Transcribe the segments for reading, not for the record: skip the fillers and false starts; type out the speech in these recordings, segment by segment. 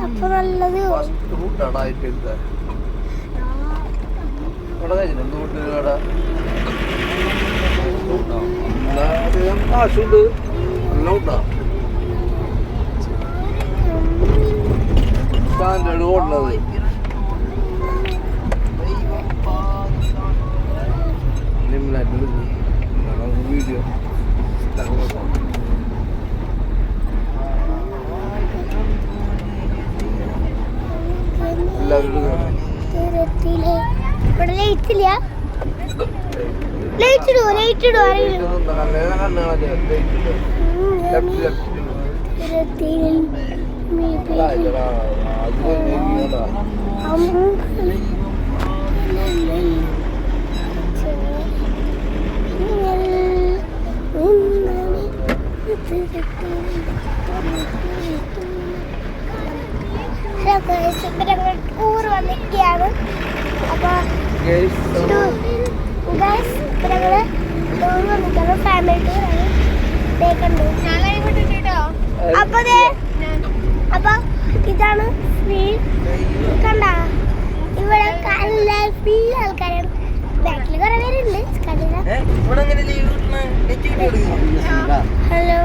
അപ്പൊ നല്ലത് കാശുണ്ട് നല്ല ഉണ്ടാ സ്റ്റാൻഡേർഡ് ഓടുന്നത് വീഡിയോ എല്ലാവരും ടൂർ വന്നിരിക്കുകയാണ്. അപ്പൊ ടൂർ വന്നിട്ടാണ് ഫാമിലി ടൂറാണ്. അപ്പൊ ഇതാണ് കണ്ട ഇവിടെ ഫുൾ ആൾക്കാരാണ്. ബാക്കിൽ കുറെ പേരുണ്ട്. ഹലോ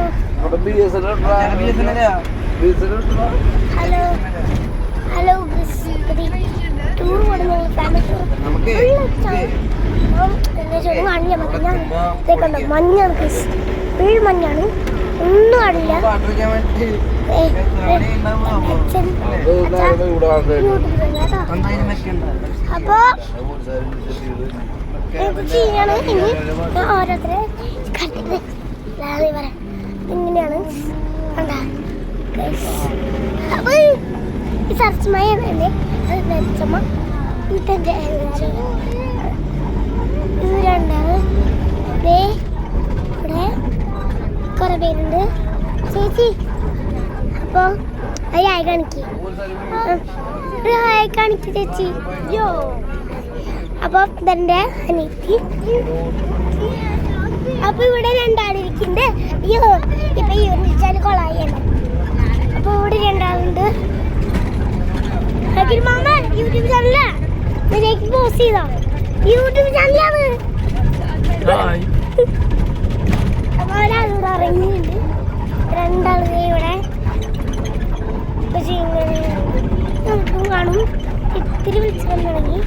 ഹലോ ഹലോ ടൂർ പോകുന്ന ഫാമിലി ടൂർ മഞ്ഞാണ് ഫുൾ മഞ്ഞാണ്. ഒന്നും കാണില്ല. അപ്പൊ ചെയ്യാണ് ഇനി ഓരോരുത്തരെ കണ്ടിട്ട് പറയാം. ഇങ്ങനെയാണ് കണ്ടാ. അപ്പൊ ഈ സർച്ചമ്മയാണ് അല്ലേ വെച്ചമ്മ ഇതെന്റെ ഇത് രണ്ടാണ്. ഇവിടെ കുറെ പേരുണ്ട്. ചേച്ചി അപ്പൊ ഹായ് കാണിക്ക്. ഹായ് കാണിക്ക് ചേച്ചി. യോ അപ്പൊ ഇതെന്റെ അനിയത്തി. അപ്പൊ ഇവിടെ രണ്ടാളിരിക്കുന്നുണ്ട്. അയ്യോ ഇപ്പൊ ഈ വിളിച്ചാൽ കൊളായാണ്. അപ്പൊ ഇവിടെ രണ്ടാളുണ്ട്. മാമ യൂട്യൂബ് ചാനലാ പോസ്റ്റ് ചെയ്തോ? യൂട്യൂബ് ചാനലാണ്. അപ്പൊ ഒരാളിവിടെ ഇറങ്ങിയിട്ടുണ്ട്. രണ്ടാളുകൾ ഇവിടെ നമുക്കും കാണും. ഇത്തിരി വിളിച്ചു തുടങ്ങി.